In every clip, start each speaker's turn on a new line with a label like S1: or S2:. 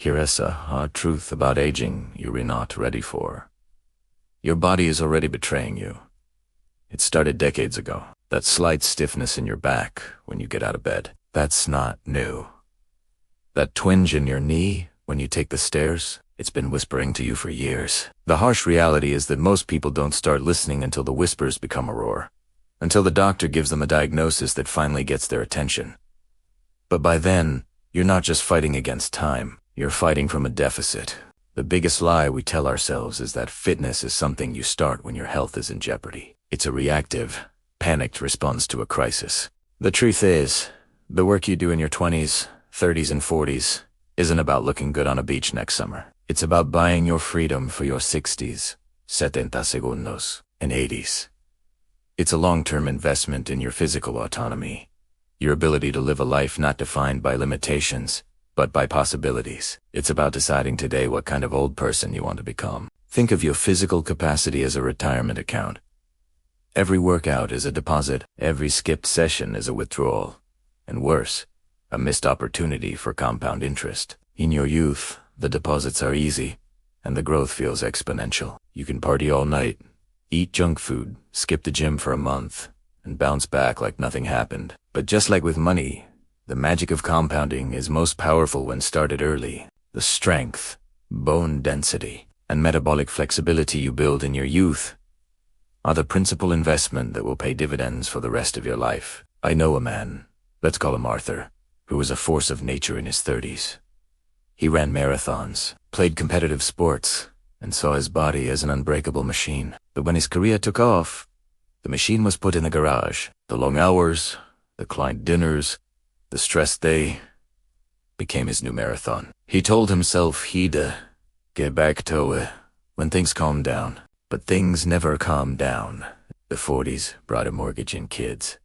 S1: Here is a hard truth about aging you're not ready for. Your body is already betraying you. It started decades ago. That slight stiffness in your back when you get out of bed, that's not new. That twinge in your knee when you take the stairs, it's been whispering to you for years. The harsh reality is that most people don't start listening until the whispers become a roar, until the doctor gives them a diagnosis that finally gets their attention. But by then, you're not just fighting against time, you're fighting from a deficit. The biggest lie we tell ourselves is that fitness is something you start when your health is in jeopardy. It's a reactive, panicked response to a crisis. The truth is, the work you do in your 20s, 30s, and 40s isn't about looking good on a beach next summer. It's about buying your freedom for your 60s, 70 segundos, and 80s. It's a long-term investment in your physical autonomy, your ability to live a life not defined by limitations, but by possibilities. It's about deciding today what kind of old person you want to become. Think of your physical capacity as a retirement account. Every workout is a deposit, every skipped session is a withdrawal, and worse, a missed opportunity for compound interest. In your youth, the deposits are easy, and the growth feels exponential. You can party all night, eat junk food, skip the gym for a month, and bounce back like nothing happened. But just like with money, the magic of compounding is most powerful when started early. The strength, bone density, and metabolic flexibility you build in your youth are the principal investment that will pay dividends for the rest of your life. I know a man, let's call him Arthur, who was a force of nature in his 30s. He ran marathons, played competitive sports, and saw his body as an unbreakable machine. But when his career took off, the machine was put in the garage. The long hours, the client dinners, the stress day became his new marathon. He told himself he'd get back to it when things calmed down. But things never calmed down. The 40s brought a mortgage and kids.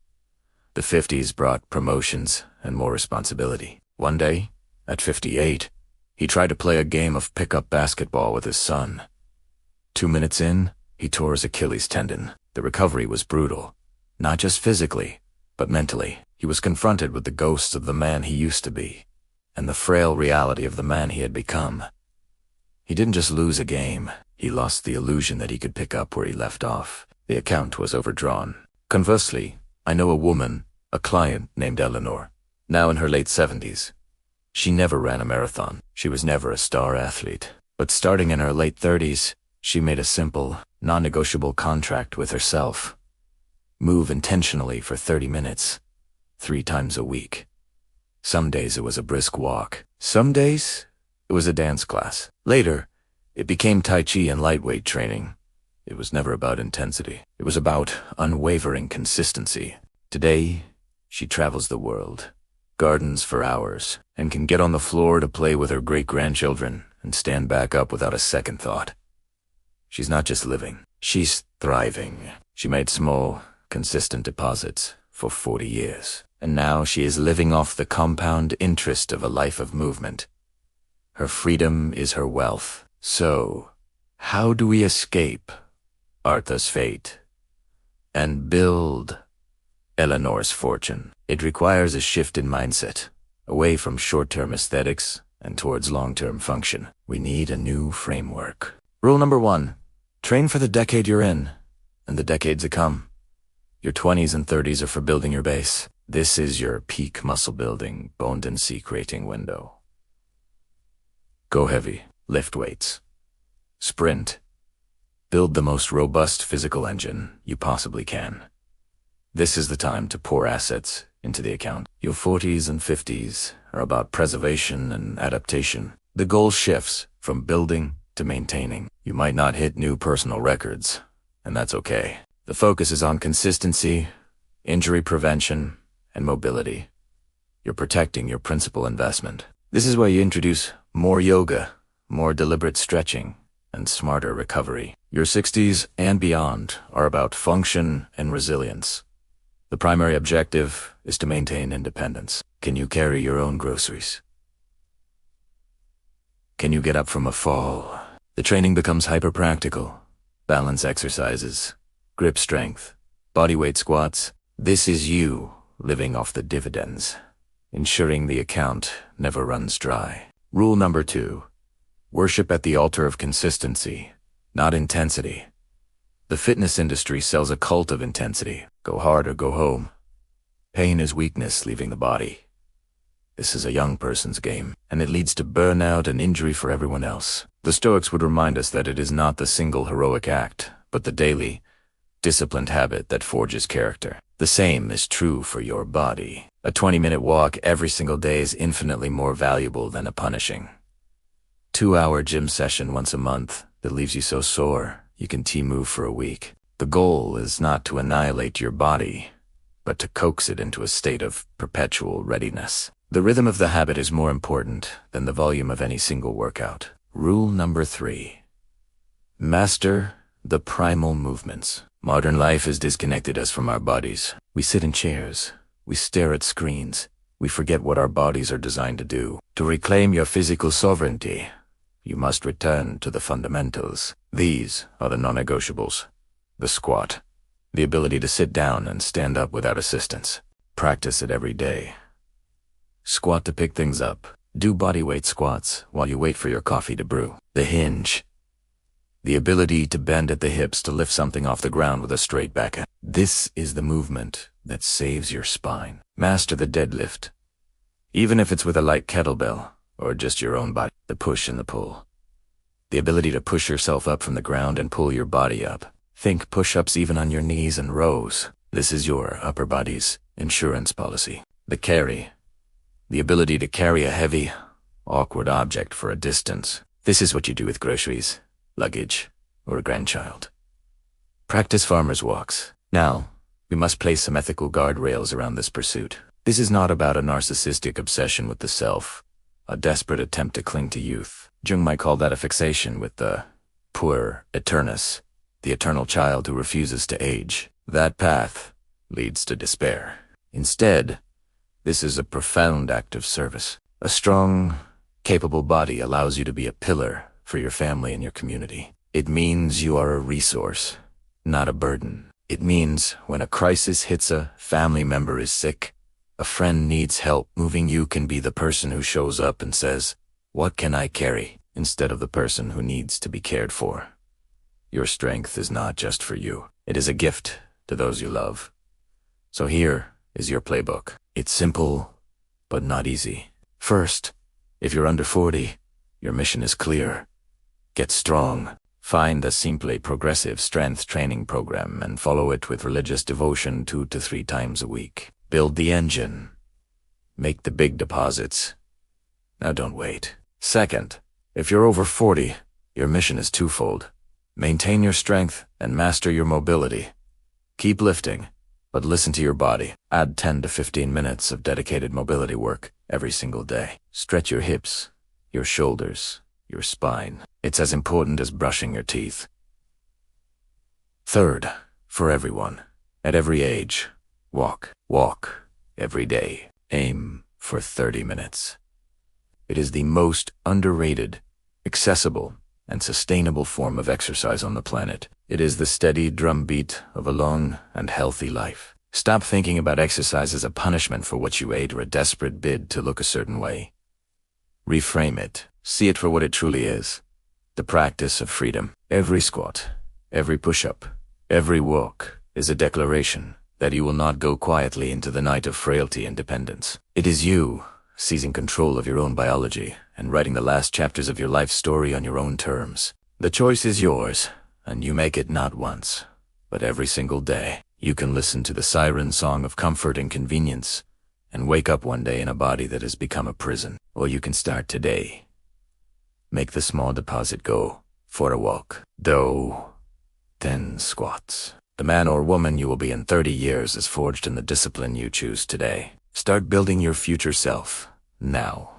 S1: The 50s brought promotions and more responsibility. One day, at 58, he tried to play a game of pickup basketball with his son. 2 minutes in, he tore his Achilles tendon. The recovery was brutal, not just physically, but mentally. He was confronted with the ghosts of the man he used to be, and the frail reality of the man he had become. He didn't just lose a game, he lost the illusion that he could pick up where he left off. The account was overdrawn. Conversely, I know a woman, a client named Eleanor, now in her late 70s. She never ran a marathon. She was never a star athlete. But starting in her late 30s, she made a simple, non-negotiable contract with herself. Move intentionally for 30 minutes, 3 times a week. Some days it was a brisk walk. Some days it was a dance class. Later, it became Tai Chi and lightweight training. It was never about intensity. It was about unwavering consistency. Today, she travels the world, gardens for hours, and can get on the floor to play with her great-grandchildren and stand back up without a second thought. She's not just living, she's thriving. She made small, consistent deposits for 40 years, and now she is living off the compound interest of a life of movement. Her freedom is her wealth. So, how do we escape Arthur's fate and build Eleanor's fortune? It requires a shift in mindset, away from short-term aesthetics and towards long-term function. We need a new framework. Rule number 1, train for the decade you're in and the decades to come. Your 20s and 30s are for building your base. This is your peak muscle building, bone density creating window. Go heavy. Lift weights. Sprint. Build the most robust physical engine you possibly can. This is the time to pour assets into the account. Your 40s and 50s are about preservation and adaptation. The goal shifts from building to maintaining. You might not hit new personal records, and that's okay. The focus is on consistency, injury prevention, and mobility. You're protecting your principal investment. This is why you introduce more yoga, more deliberate stretching, and smarter recovery. Your 60s and beyond are about function and resilience. The primary objective is to maintain independence. Can you carry your own groceries? Can you get up from a fall? The training becomes hyper-practical. Balance exercises, grip strength, bodyweight squats. This is you living off the dividends, ensuring the account never runs dry. Rule number 2. Worship at the altar of consistency, not intensity. The fitness industry sells a cult of intensity. Go hard or go home. Pain is weakness leaving the body. This is a young person's game, and it leads to burnout and injury for everyone else. The Stoics would remind us that it is not the single heroic act, but the daily, disciplined habit that forges character. The same is true for your body. A 20-minute walk every single day is infinitely more valuable than a punishing 2-hour gym session once a month that leaves you so sore you can T-move for a week. The goal is not to annihilate your body, but to coax it into a state of perpetual readiness. The rhythm of the habit is more important than the volume of any single workout. Rule number 3. Master the primal movements. Modern life has disconnected us from our bodies. We sit in chairs. We stare at screens. We forget what our bodies are designed to do. To reclaim your physical sovereignty, you must return to the fundamentals. These are the non-negotiables. The squat. The ability to sit down and stand up without assistance. Practice it every day. Squat to pick things up. Do bodyweight squats while you wait for your coffee to brew. The hinge. The ability to bend at the hips to lift something off the ground with a straight backhand. This is the movement that saves your spine. Master the deadlift. Even if it's with a light kettlebell or just your own body. The push and the pull. The ability to push yourself up from the ground and pull your body up. Think push-ups even on your knees and rows. This is your upper body's insurance policy. The carry. The ability to carry a heavy, awkward object for a distance. This is what you do with groceries, luggage, or a grandchild. Practice farmer's walks. Now, we must place some ethical guardrails around this pursuit. This is not about a narcissistic obsession with the self, a desperate attempt to cling to youth. Jung might call that a fixation with the puer aeternus, the eternal child who refuses to age. That path leads to despair. Instead, this is a profound act of service. A strong, capable body allows you to be a pillar for your family and your community. It means you are a resource, not a burden. It means when a crisis hits, a family member is sick, a friend needs help moving, you can be the person who shows up and says, "What can I carry?" instead of the person who needs to be cared for. Your strength is not just for you. It is a gift to those you love. So here is your playbook. It's simple, but not easy. First, if you're under 40, your mission is clear. Get strong. Find the Simple Progressive Strength Training Program and follow it with religious devotion 2 to 3 times a week. Build the engine. Make the big deposits. Now don't wait. Second, if you're over 40, your mission is twofold. Maintain your strength and master your mobility. Keep lifting, but listen to your body. Add 10 to 15 minutes of dedicated mobility work every single day. Stretch your hips, your shoulders, your spine. It's as important as brushing your teeth. Third, for everyone, at every age, walk every day. Aim for 30 minutes. It is the most underrated, accessible, and sustainable form of exercise on the planet. It is the steady drumbeat of a long and healthy life. Stop thinking about exercise as a punishment for what you ate or a desperate bid to look a certain way. Reframe it. See it for what it truly is. The practice of freedom. Every squat, every push-up, every walk is a declaration that you will not go quietly into the night of frailty and dependence. It is you seizing control of your own biology and writing the last chapters of your life story on your own terms. The choice is yours, and you make it not once, but every single day. You can listen to the siren song of comfort and convenience and wake up one day in a body that has become a prison. Or you can start today. Make the small deposit go for a walk. Do 10 squats. The man or woman you will be in 30 years is forged in the discipline you choose today. Start building your future self now.